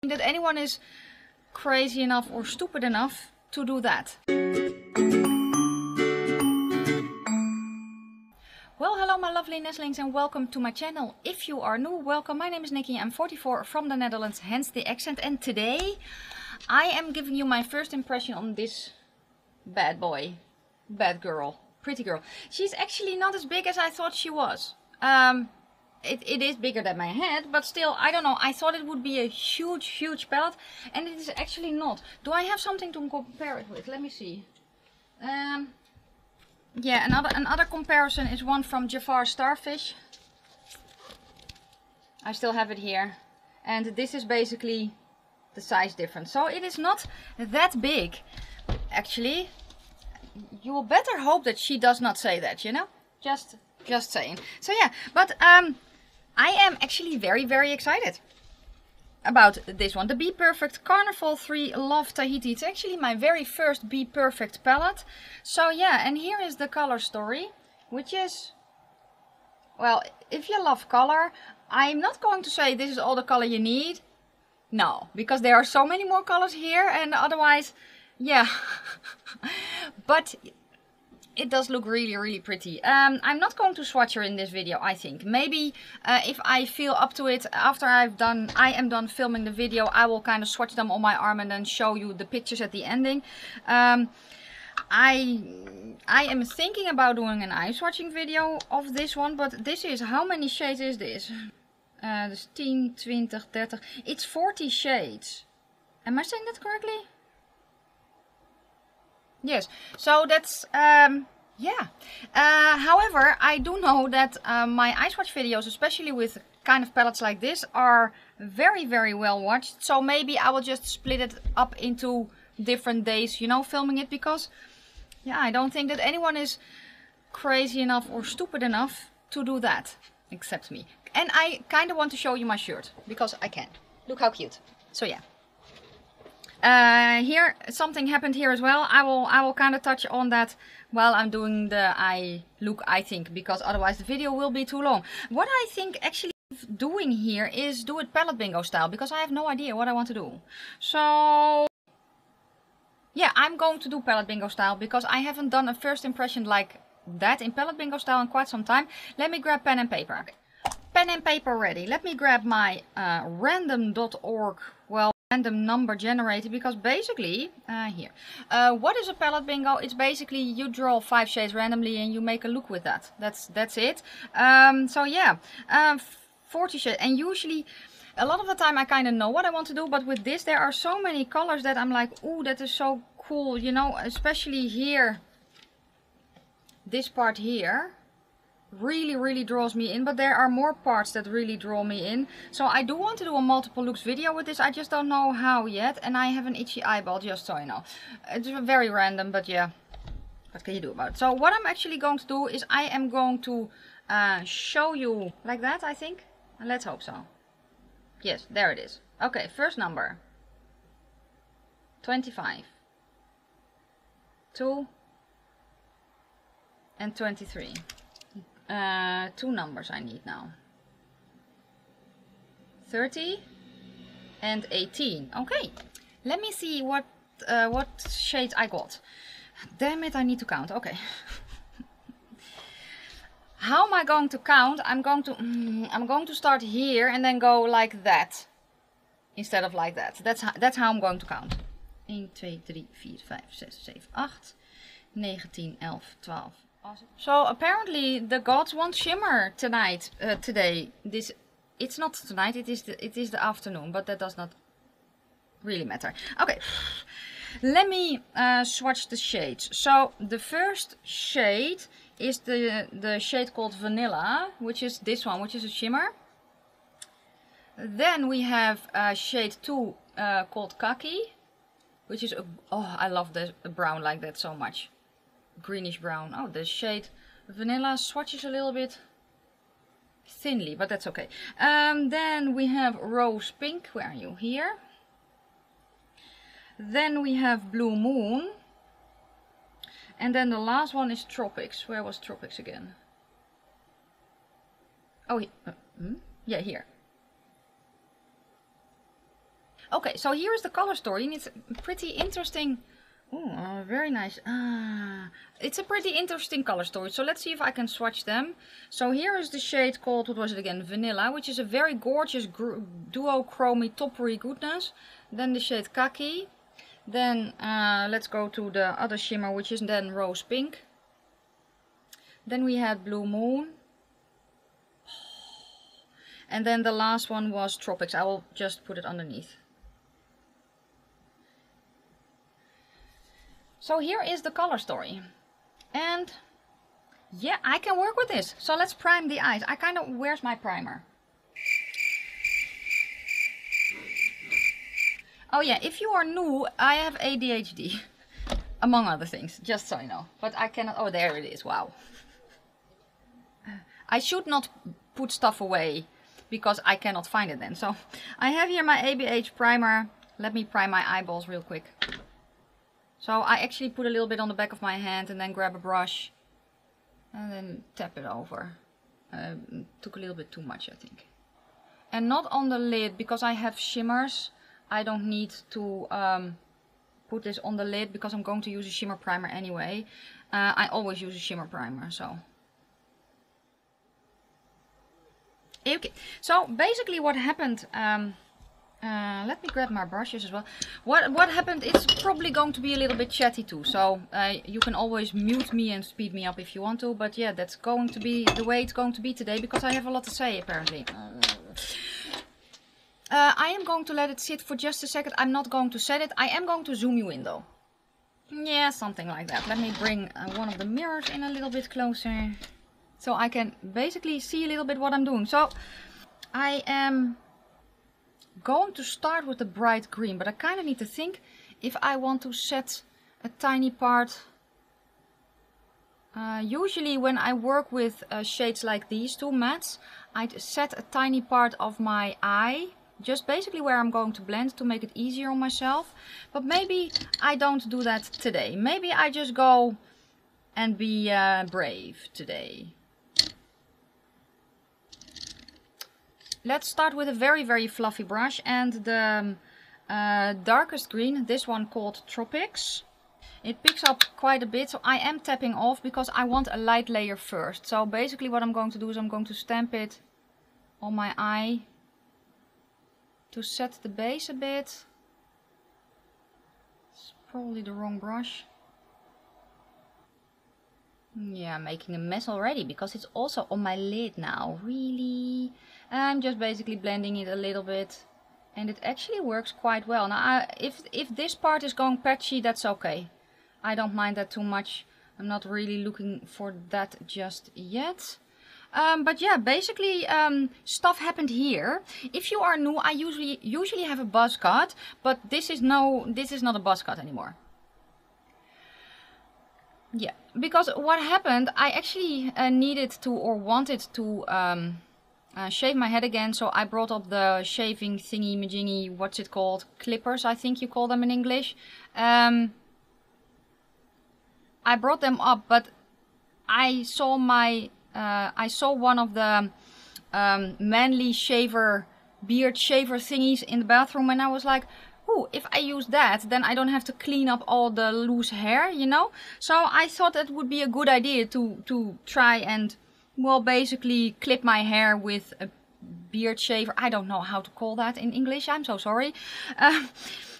That anyone is crazy enough or stupid enough to do that. Well, hello my lovely nestlings and welcome to my channel. If you are new, welcome. My name is Nikki, I'm 44 from the Netherlands, hence the accent. And today I am giving you my first impression on this bad boy, bad girl, pretty girl. She's actually not as big as I thought she was. It is bigger than my head, but still, I don't know. I thought it would be a huge palette, and it is actually not. Do I have something to compare it with? Let me see. Yeah, another comparison is one from Jafar Starfish. I still have it here, and this is basically the size difference. So it is not that big, actually. You will better hope that she does not say that, you know? Just saying. So yeah, but I am actually very excited about this one. The bPerfect Carnival 3 Love Tahiti. It's actually my very first bPerfect palette. So yeah, and here is the color story, which is, well, if you love color, I'm not going to say this is all the color you need. No, because there are so many more colors here, and otherwise, yeah. But it does look really pretty. I'm not going to swatch her in this video, I think. Maybe if I feel up to it after I am done filming the video, I will kind of swatch them on my arm and then show you the pictures at the ending. I am thinking about doing an eye swatching video of this one, but this is, how many shades is this? Dus 10, 20, 30. It's 40 shades. Am I saying that correctly? Yes, so that's, yeah. However, I do know that my eye swatch videos, especially with kind of palettes like this, are very well watched. So maybe I will just split it up into different days, you know, filming it. Because, yeah, I don't think that anyone is crazy enough or stupid enough to do that, except me. And I kind of want to show you my shirt, because I can. Look how cute. So yeah. Here something happened here as well. I will kind of touch on that while I'm doing the eye look, I think, because otherwise the video will be too long. What I think actually doing here is do it palette bingo style, because I have no idea what I want to do. So yeah, I'm going to do palette bingo style because I haven't done a first impression like that in palette bingo style in quite some time. Let me grab pen and paper. Pen and paper ready. Let me grab my random.org, well, random number generator, because basically, here, what is a palette bingo? It's basically you draw 5 shades randomly and you make a look with that. That's it. So yeah, 40 shades, and usually, a lot of the time I kind of know what I want to do, but with this there are so many colors that I'm like, ooh, that is so cool, you know, especially here, this part here. Really draws me in, but there are more parts that really draw me in. So I do want to do a multiple looks video with this. I just don't know how yet, and I have an itchy eyeball, just so you know. It's very random, but yeah, what can you do about it? So what I'm actually going to do is I am going to show you like that, I think. Let's hope so. Yes, there it is. Okay, first number 25, 2 and 23. 2 numbers I need now. 30 and 18. Okay, let me see what shades I got. Damn it, I need to count. Okay. How am I going to count? I'm going to start here and then go like that instead of like that. That's how I'm going to count. 1, 2, 3, 4, 5, 6, 7, 8, 9, 10, 11, 12. So apparently the gods want shimmer tonight, today. It's not tonight, it is the afternoon, but that does not really matter. Okay, let me swatch the shades. So the first shade is the shade called Vanilla, which is this one, which is a shimmer. Then we have shade 2 called Kaki, which is oh, I love the brown like that so much. Greenish brown. Oh, the shade Vanilla swatches a little bit thinly, but that's okay. Then we have Rose Pink. Where are you? Here. Then we have Blue Moon. And then the last one is Tropics. Where was Tropics again? Oh, yeah, here. Okay, so here is the color story, and it's pretty interesting. Oh, very nice. It's a pretty interesting color story. So let's see if I can swatch them. So here is the shade called, what was it again? Vanilla, which is a very gorgeous duochrome toppery goodness. Then the shade Kaki. Then let's go to the other shimmer, which is then Rose Pink. Then we had Blue Moon. And then the last one was Tropics. I will just put it underneath. So here is the color story. And yeah, I can work with this. So let's prime the eyes. Where's my primer? Oh yeah, if you are new, I have ADHD. Among other things, just so you know. But I cannot, oh there it is, wow. I should not put stuff away because I cannot find it then. So I have here my ABH primer. Let me prime my eyeballs real quick. So I actually put a little bit on the back of my hand and then grab a brush and then tap it over. Took a little bit too much, I think. And not on the lid, because I have shimmers. I don't need to put this on the lid because I'm going to use a shimmer primer anyway. I always use a shimmer primer, so. Okay, so basically what happened, let me grab my brushes as well. What happened, it's probably going to be a little bit chatty too, so you can always mute me and speed me up if you want to, but yeah, that's going to be the way it's going to be today because I have a lot to say apparently. I am going to let it sit for just a second. I'm not going to set it. I am going to zoom you in though. Yeah, something like that. Let me bring one of the mirrors in a little bit closer. So I can basically see a little bit what I'm doing. So I am going to start with the bright green. But I kind of need to think if I want to set a tiny part. Usually when I work with shades like these two mattes, I'd set a tiny part of my eye. Just basically where I'm going to blend to make it easier on myself. But maybe I don't do that today. Maybe I just go and be brave today. Let's start with a very, very fluffy brush. And the darkest green, this one called Tropics. It picks up quite a bit, so I am tapping off because I want a light layer first. So basically what I'm going to do is I'm going to stamp it on my eye. To set the base a bit. It's probably the wrong brush. Yeah, I'm making a mess already because it's also on my lid now. Really? I'm just basically blending it a little bit. And it actually works quite well. Now, if this part is going patchy, that's okay. I don't mind that too much. I'm not really looking for that just yet. But yeah, basically stuff happened here. If you are new, I usually have a buzz cut, but this is not a buzz cut anymore. Yeah, because what happened, I actually needed to or wanted to shave my head again, so I brought up the shaving thingy majingy, what's it called? Clippers, I think you call them in English. I brought them up, but I saw one of the manly shaver, beard shaver thingies in the bathroom, and I was like, ooh, if I use that, then I don't have to clean up all the loose hair, you know? So I thought that would be a good idea to try and, well, basically clip my hair with a beard shaver. I don't know how to call that in English, I'm so sorry.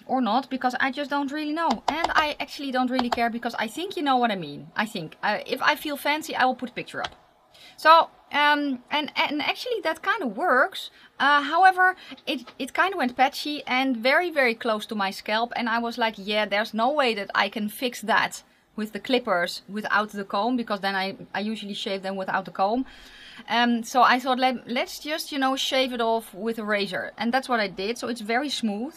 Or not, because I just don't really know. And I actually don't really care, because I think you know what I mean. I think. If I feel fancy, I will put a picture up. So, and actually that kind of works. However, it kind of went patchy and very, very close to my scalp. And I was like, yeah, there's no way that I can fix that with the clippers without the comb. Because then I usually shave them without the comb. So I thought, let's just, you know, shave it off with a razor. And that's what I did. So it's very smooth.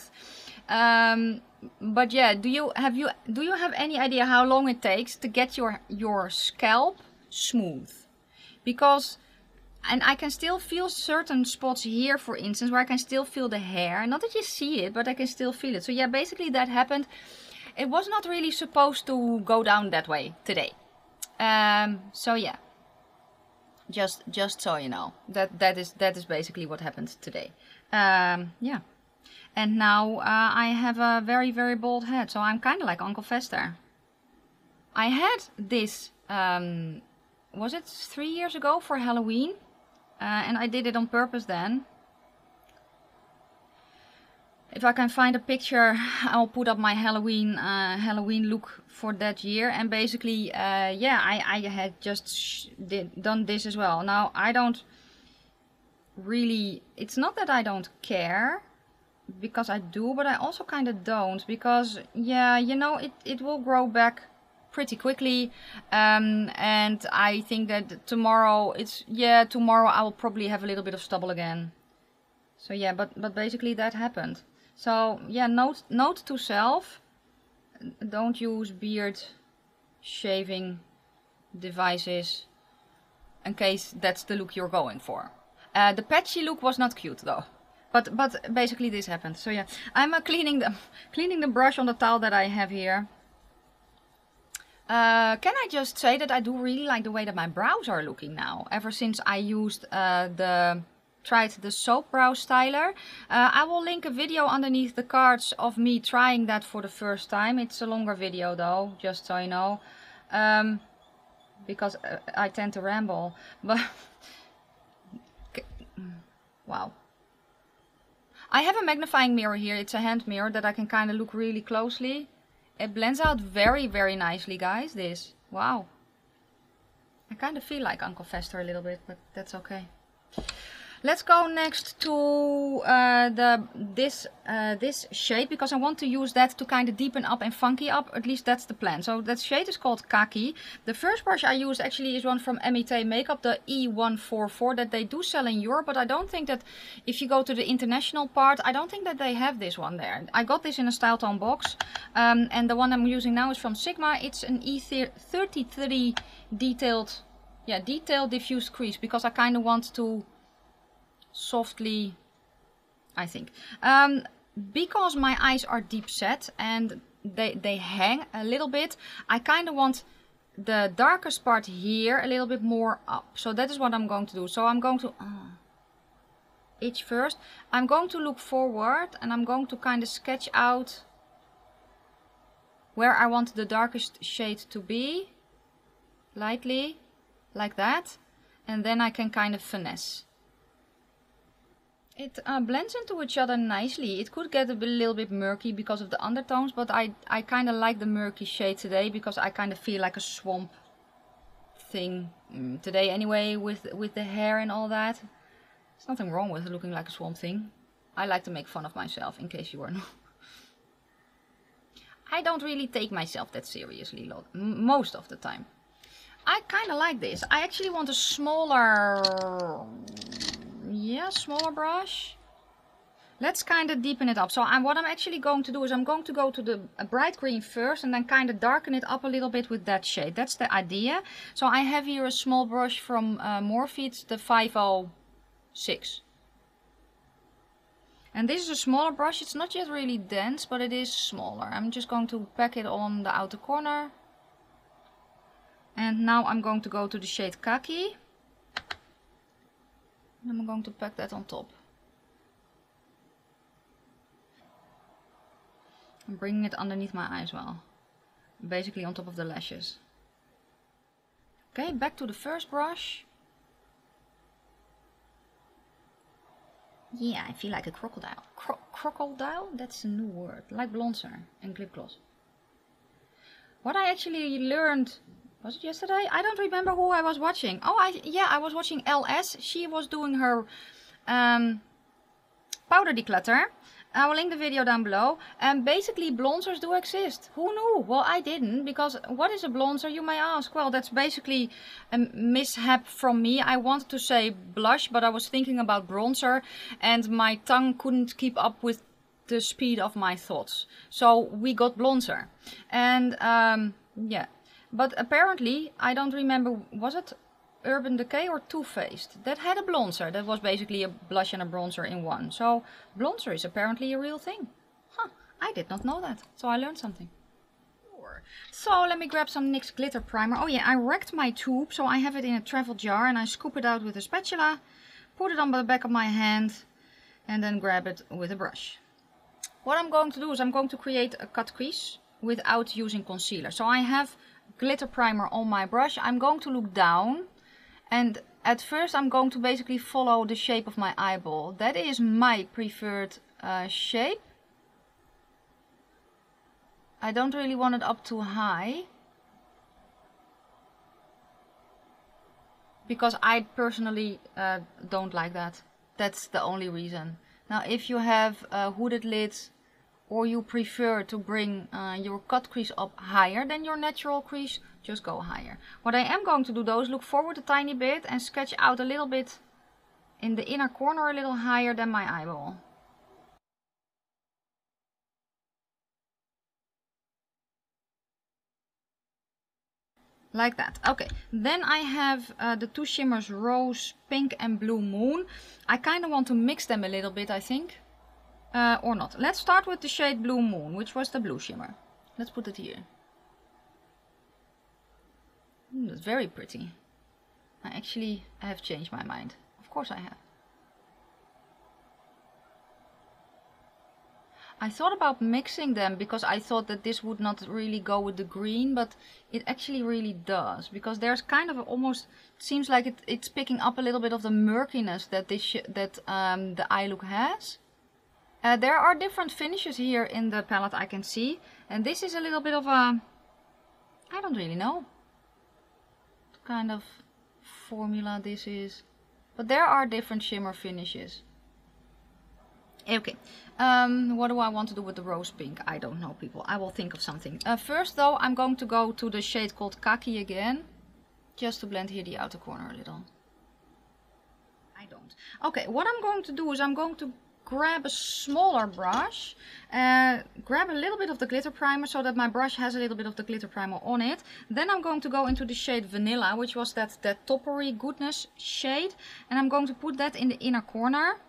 But yeah, do you have any idea how long it takes to get your scalp smooth? Because, and I can still feel certain spots here, for instance, where I can still feel the hair. Not that you see it, but I can still feel it. So yeah, basically that happened. It was not really supposed to go down that way today. So yeah, just so you know, that is basically what happened today. Yeah. And now I have a very, very bald head. So I'm kind of like Uncle Fester. I had this, was it 3 years ago for Halloween? And I did it on purpose then. If I can find a picture, I'll put up my Halloween look for that year. And basically, yeah, I had just done this as well. Now, I don't really, it's not that I don't care, because I do, but I also kind of don't. Because, yeah, you know, it will grow back pretty quickly. And I think that tomorrow, tomorrow I will probably have a little bit of stubble again. So yeah, but basically that happened. So yeah, note to self, don't use beard shaving devices in case that's the look you're going for. The patchy look was not cute though, but basically this happened. So yeah, I'm cleaning the brush on the towel that I have here. Can I just say that I do really like the way that my brows are looking now, ever since I used tried the soap brow styler. I will link a video underneath the cards of me trying that for the first time. It's a longer video though, just so you know, because I tend to ramble. But wow, I have a magnifying mirror here. It's a hand mirror that I can kind of look really closely. It blends out very, very nicely, guys. This, wow, I kind of feel like Uncle Fester a little bit, but that's okay. Let's go next to this shade, because I want to use that to kind of deepen up and funky up. At least that's the plan. So that shade is called Kaki. The first brush I use actually is one from MIT Makeup, the E144, that they do sell in Europe. But I don't think that if you go to the international part, I don't think that they have this one there. I got this in a Style Tone box. And the one I'm using now is from Sigma. It's an E33 detailed diffused crease, because I kind of want to softly, I think, because my eyes are deep set and they hang a little bit, I kind of want the darkest part here a little bit more up. So that is what I'm going to do. So I'm going to itch first. I'm going to look forward and I'm going to kind of sketch out where I want the darkest shade to be, lightly, like that, and then I can kind of finesse. It blends into each other nicely. It could get a little bit murky because of the undertones, but I kind of like the murky shade today, because I kind of feel like a swamp thing today anyway, with the hair and all that. There's nothing wrong with looking like a swamp thing. I like to make fun of myself, in case you were not. I don't really take myself that seriously most of the time. I kind of like this. I actually want a smaller brush. Let's kind of deepen it up. So what I'm actually going to do is I'm going to go to the bright green first and then kind of darken it up a little bit with that shade. That's the idea. So I have here a small brush from Morphe. It's the 506. And this is a smaller brush. It's not yet really dense, but it is smaller. I'm just going to pack it on the outer corner. And now I'm going to go to the shade Kaki. And I'm going to pack that on top. I'm bringing it underneath my eye as well. Basically on top of the lashes. Okay, back to the first brush. Yeah, I feel like a crocodile. Crocodile? That's a new word. Like bronzer and lip gloss. What I actually learned, was it yesterday? I don't remember who I was watching. Oh, I was watching LS. She was doing her powder declutter. I will link the video down below. And basically bronzers do exist. Who knew? Well, I didn't, because what is a bronzer, you may ask? Well, that's basically a mishap from me. I wanted to say blush, but I was thinking about bronzer and my tongue couldn't keep up with the speed of my thoughts. So we got bronzer. And yeah, but apparently, I don't remember, was it Urban Decay or Too Faced that had a bronzer that was basically a blush and a bronzer in one. So bronzer is apparently a real thing. Huh, I did not know that. So I learned something. So let me grab some NYX Glitter Primer. Oh yeah, I wrecked my tube, so I have it in a travel jar and I scoop it out with a spatula, put it on the back of my hand and then grab it with a brush. what I'm going to do is I'm going to create a cut crease without using concealer. So I have glitter primer on my brush. I'm going to look down, and at first I'm going to basically follow the shape of my eyeball. That is my preferred shape. I don't really want it up too high, because I personally don't like that. That's the only reason. Now if you have hooded lids, or you prefer to bring your cut crease up higher than your natural crease, just go higher. What I am going to do though is look forward a tiny bit and sketch out a little bit in the inner corner, a little higher than my eyeball. Like that. Okay, then I have the two shimmers Rose Pink and Blue Moon. I kind of want to mix them a little bit, I think. Or not. Let's start with the shade Blue Moon, which was the blue shimmer. Let's put it here. That's very pretty. I have changed my mind. Of course I have. I thought about mixing them because I thought that this would not really go with the green, but it actually really does, because there's kind of almost, it seems like it's picking up a little bit of the murkiness that the eye look has. There are different finishes here in the palette I can see, and this is a little bit of a, I don't really know what kind of formula this is, but there are different shimmer finishes. Okay, what do I want to do with the rose pink? I don't know, people. I will think of something. First though, I'm going to go to the shade called Kaki again, just to blend here the outer corner a little. I don't. Okay, what I'm going to do is I'm going to grab a smaller brush, grab a little bit of the glitter primer so that my brush has a little bit of the glitter primer on it. Then I'm going to go into the shade Vanilla, which was that toppery goodness shade, and I'm going to put that in the inner corner.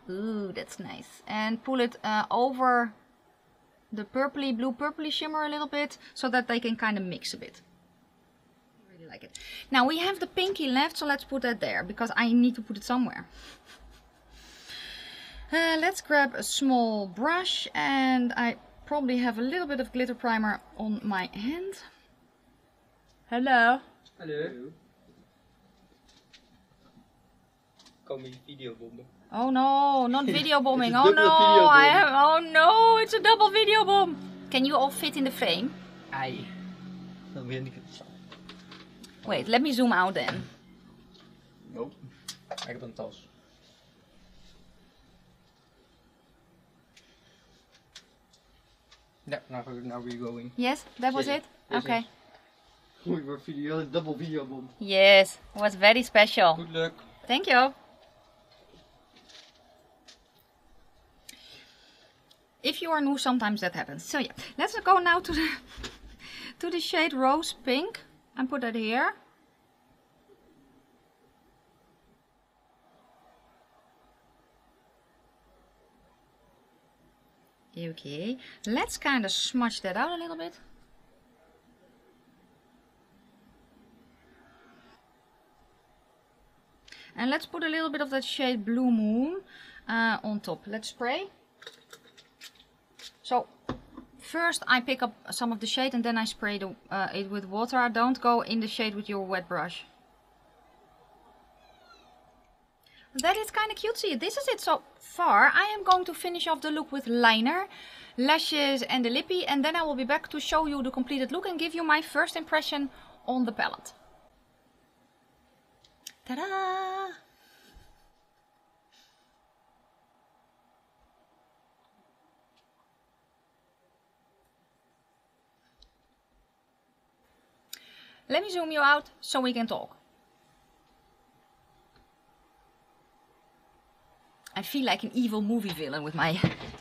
Ooh, that's nice. And pull it over the purpley, blue purpley shimmer a little bit, so that they can kind of mix a bit. I really like it. Now we have the pinky left, so let's put that there, because I need to put it somewhere. Let's grab a small brush, and I probably have a little bit of glitter primer on my hand. Hello. Hallo. Kom je videobommen. Oh no, not video bombing. Oh no, I have. Oh no, it's a double video bomb. Can you all fit in the frame? Ai. Dan ben ik het. Wait, let me zoom out then. Nope. Ik heb een tas. Yeah, now we're going. Yes, that was it? Yes, Okay. yes. We were video, double video bomb. Yes, it was very special. Good luck. Thank you. If you are new, sometimes that happens. So yeah, let's go now to the to the shade Rose Pink and put that here. Okay, let's kind of smudge that out a little bit. And let's put a little bit of that shade Blue Moon on top. Let's spray. So first I pick up some of the shade and then I spray it with water. Don't go in the shade with your wet brush. That is kind of cutesy. This is it so far. I am going to finish off the look with liner, lashes and the lippy, and then I will be back to show you the completed look and give you my first impression on the palette. Ta-da! Let me zoom you out so we can talk. I feel like an evil movie villain with my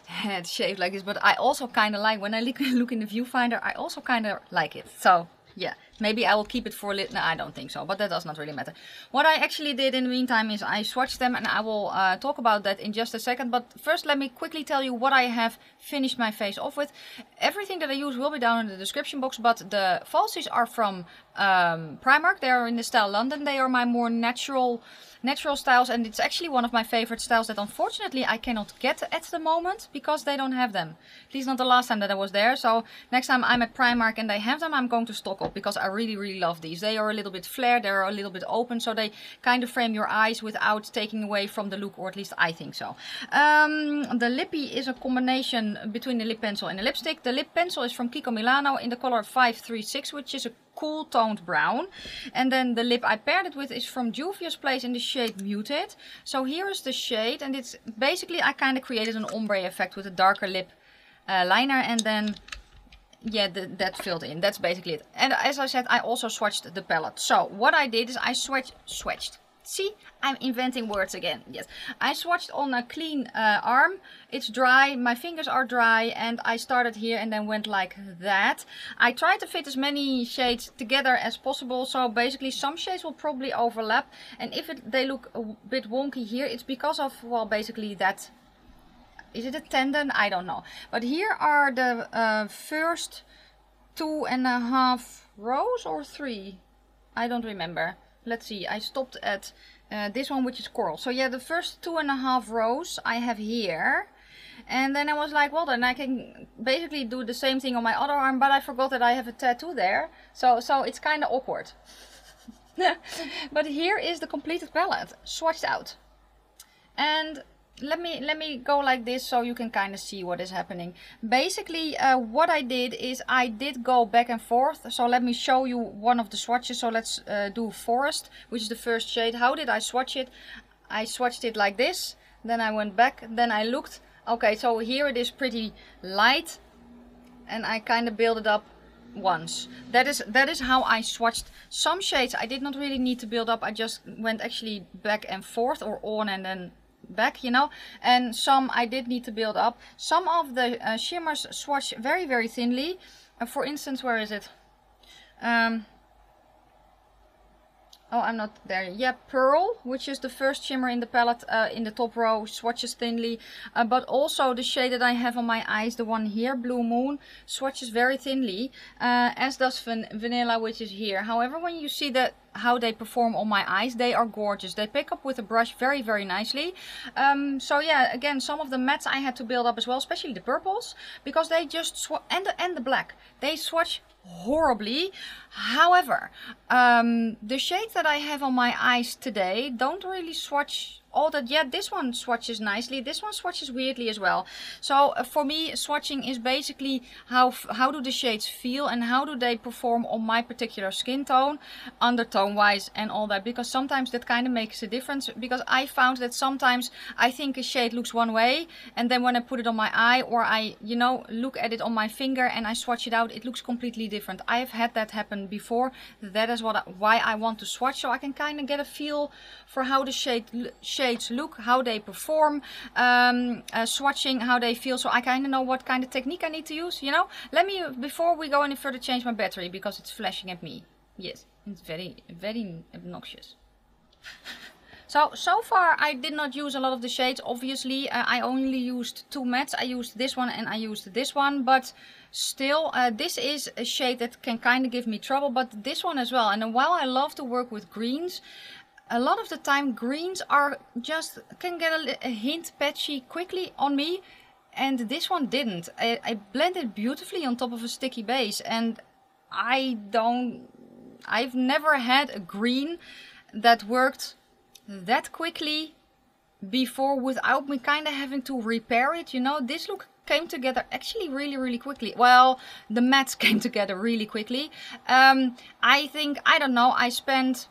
head shaved like this, but I also kind of like, when I look in the viewfinder, I also kind of like it. So yeah, maybe I will keep it for a little. No, I don't think so, but that does not really matter. What I actually did in the meantime is I swatched them, and I will talk about that in just a second. But first, let me quickly tell you what I have finished my face off with. Everything that I use will be down in the description box, but the falsies are from Primark. They are in the style London. They are my more natural natural styles, and it's actually one of my favorite styles that unfortunately I cannot get at the moment because they don't have them. At least not the last time that I was there. So next time I'm at Primark and they have them, I'm going to stock up because I really love these. They are a little bit flared, they're a little bit open, so they kind of frame your eyes without taking away from the look, or at least I think so. The lippy is a combination between the lip pencil and the lipstick. The lip pencil is from Kiko Milano in the color 536, which is a cool toned brown, and then the lip I paired it with is from Juvia's Place in the shade Muted. So here is the shade, and it's basically I kind of created an ombre effect with a darker lip liner, and then yeah, that filled in. That's basically it. And as I said, I also swatched the palette. So what I did is I swatched. See, I'm inventing words again. Yes, I swatched on a clean arm. It's dry, my fingers are dry, and I started here and then went like that. I tried to fit as many shades together as possible, so basically some shades will probably overlap, and if they look a bit wonky here, it's because of, well, basically that. Is it a tendon? I don't know. But here are the first 2.5 rows or 3. I don't remember. Let's see, I stopped at this one, which is coral. So yeah, the first 2.5 rows I have here. And then I was like, well, then I can basically do the same thing on my other arm, but I forgot that I have a tattoo there. So it's kind of awkward. But here is the completed palette, swatched out. And let me go like this so you can kind of see what is happening. Basically what I did is I did go back and forth. So let me show you one of the swatches. So let's do Forest, which is the first shade. How did I swatch it? I swatched it like this, then I went back, then I looked. Okay, so here it is pretty light, and I kind of build it up once. That is how I swatched. Some shades I did not really need to build up. I just went actually back and forth, or on and then back, you know. And some I did need to build up. Some of the shimmers swatch very thinly. For instance, where is it? Oh, I'm not there. Yeah, Pearl, which is the first shimmer in the palette, in the top row, swatches thinly. But also the shade that I have on my eyes, the one here, Blue Moon, swatches very thinly. As does Vanilla, which is here. However, when you see that how they perform on my eyes, they are gorgeous. They pick up with a brush very nicely. So yeah, again, some of the mattes I had to build up as well, especially the purples, because they just swatch, and the black, they swatch horribly. However, the shades that I have on my eyes today don't really swatch all that yet. This one swatches nicely, this one swatches weirdly as well. So for me, swatching is basically how do the shades feel and how do they perform on my particular skin tone, undertone wise and all that, because sometimes that kind of makes a difference. Because I found that sometimes I think a shade looks one way, and then when I put it on my eye, or I, you know, look at it on my finger and I swatch it out, it looks completely different. I have had that happen before. That is why I want to swatch, so I can kind of get a feel for how the shades look, how they perform, swatching, how they feel, so I kind of know what kind of technique I need to use, you know. Let me, before we go any further, change my battery because it's flashing at me. Yes, it's very obnoxious. So far I did not use a lot of the shades, obviously. I only used 2 mattes. I used this one and I used this one, but still, this is a shade that can kind of give me trouble, but this one as well. And while I love to work with greens, a lot of the time greens are just, can get a hint patchy quickly on me, and this one didn't. I blended beautifully on top of a sticky base, and I've never had a green that worked that quickly before without me kind of having to repair it, you know. This look came together actually really quickly. Well, the mattes came together really quickly. I think, I don't know, I spent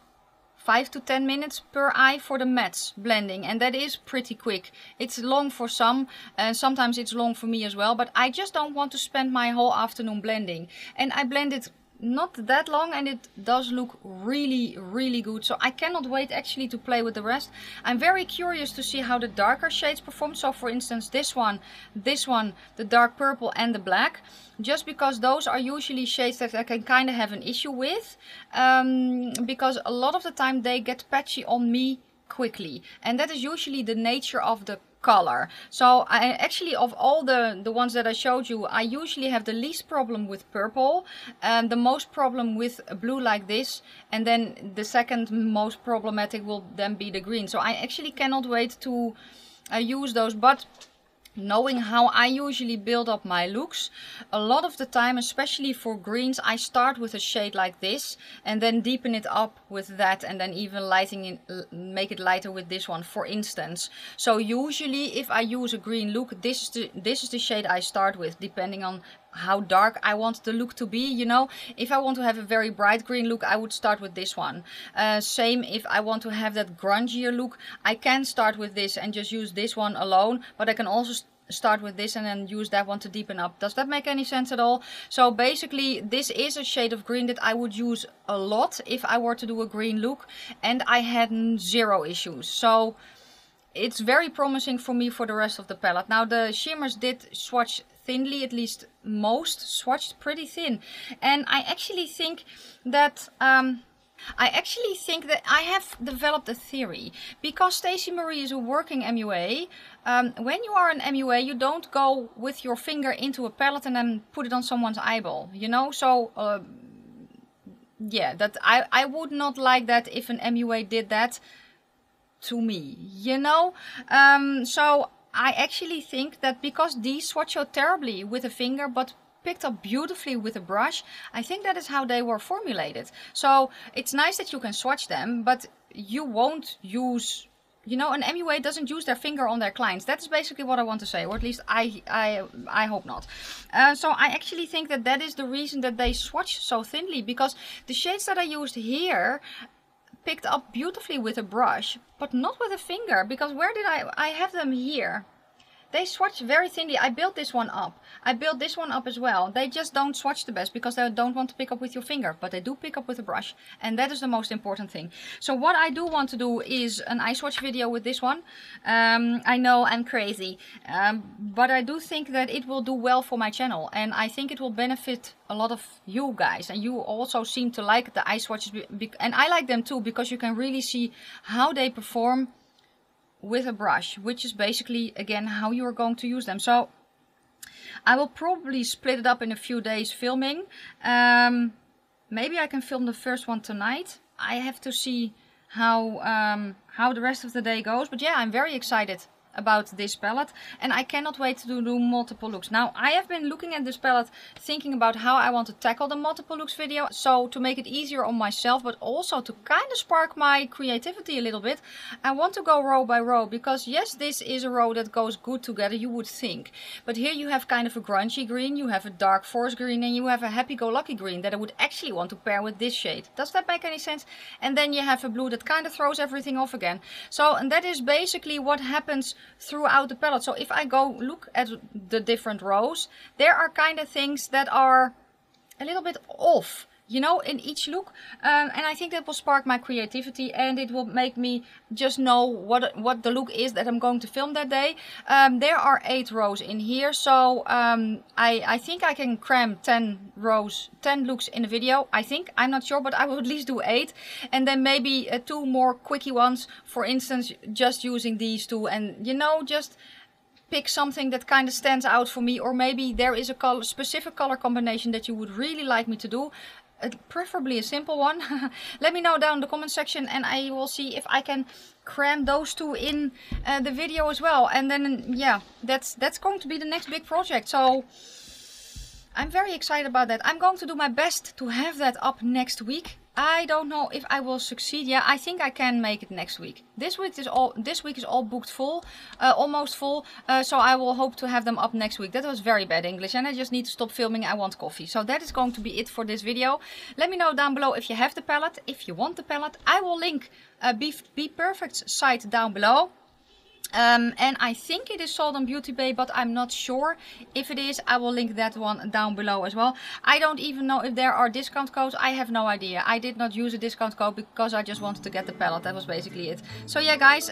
5 to 10 minutes per eye for the mattes blending, and that is pretty quick. It's long for some, and sometimes it's long for me as well, but I just don't want to spend my whole afternoon blending. And I blended not that long, and it does look really good. So I cannot wait actually to play with the rest. I'm very curious to see how the darker shades perform. So for instance, this one, the dark purple and the black, just because those are usually shades that I can kind of have an issue with, because a lot of the time they get patchy on me quickly, and that is usually the nature of the color. So I actually, of all the ones that I showed you, I usually have the least problem with purple and the most problem with a blue like this, and then the second most problematic will then be the green. So I actually cannot wait to use those. But knowing how I usually build up my looks, a lot of the time, especially for greens, I start with a shade like this and then deepen it up with that, and then even make it lighter with this one, for instance. So usually if I use a green look, this is the shade I start with, depending on how dark I want the look to be, you know. If I want to have a very bright green look, I would start with this one. Same if I want to have that grungier look, I can start with this and just use this one alone, but I can also start with this and then use that one to deepen up. Does that make any sense at all? So basically this is a shade of green that I would use a lot if I were to do a green look, and I had zero issues. So it's very promising for me for the rest of the palette. Now the shimmers did swatch thinly, at least most swatched pretty thin, and I actually think that I have developed a theory, because Stacey Marie is a working MUA. When you are an MUA, you don't go with your finger into a palette and then put it on someone's eyeball, you know. So yeah, that I would not like that if an MUA did that to me, you know. So I actually think that because these swatch so terribly with a finger but picked up beautifully with a brush, I think that is how they were formulated. So it's nice that you can swatch them, but you won't use, you know, an MUA doesn't use their finger on their clients. That's basically what I want to say, or at least I hope not. So I actually think that that is the reason that they swatch so thinly, because the shades that I used here picked up beautifully with a brush, but not with a finger, because where did I have them here? They swatch very thinly. I built this one up. I built this one up as well. They just don't swatch the best because they don't want to pick up with your finger, but they do pick up with a brush, and that is the most important thing. So what I do want to do is an eye swatch video with this one. I know I'm crazy, but I do think that it will do well for my channel, and I think it will benefit a lot of you guys, and you also seem to like the eye swatches, and I like them too, because you can really see how they perform with a brush, which is basically again how you are going to use them. So I will probably split it up in a few days filming. Maybe I can film the first one tonight. I have to see how the rest of the day goes, but yeah, I'm very excited about this palette, and I cannot wait to do multiple looks. Now I have been looking at this palette, thinking about how I want to tackle the multiple looks video, so to make it easier on myself, but also to kind of spark my creativity a little bit, I want to go row by row, because yes, this is a row that goes good together, you would think, but here you have kind of a grungy green, you have a dark forest green, and you have a happy-go-lucky green that I would actually want to pair with this shade. Does that make any sense? And then you have a blue that kind of throws everything off again. So, and that is basically what happens throughout the palette. So if I go look at the different rows, there are kind of things that are a little bit off, you know, in each look, and I think that will spark my creativity, and it will make me just know what the look is that I'm going to film that day. There are 8 rows in here, so I think I can cram 10 rows, 10 looks in a video. I think, I'm not sure, but I will at least do 8, and then maybe 2 more quickie ones, for instance, just using these 2, and you know, just pick something that kind of stands out for me, or maybe there is a specific color combination that you would really like me to do. Preferably a simple one. Let me know down in the comment section, and I will see if I can cram those 2 in the video as well. And then yeah, that's going to be the next big project. So I'm very excited about that. I'm going to do my best to have that up next week. I don't know if I will succeed. Yeah, I think I can make it next week. This week is all booked full, almost full. So I will hope to have them up next week. That was very bad English, and I just need to stop filming. I want coffee. So that is going to be it for this video. Let me know down below if you have the palette, if you want the palette. I will link bPerfect's site down below. And I think it is sold on Beauty Bay, but I'm not sure. If it is, I will link that one down below as well. I don't even know if there are discount codes. I have no idea. I did not use a discount code because I just wanted to get the palette. That was basically it. So yeah, guys,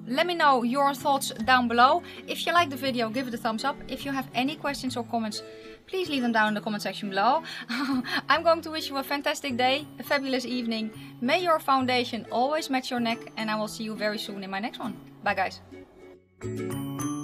let me know your thoughts down below. If you like the video, give it a thumbs up. If you have any questions or comments, please leave them down in the comment section below. I'm going to wish you a fantastic day, a fabulous evening. May your foundation always match your neck, and I will see you very soon in my next one. Bye guys. Bye.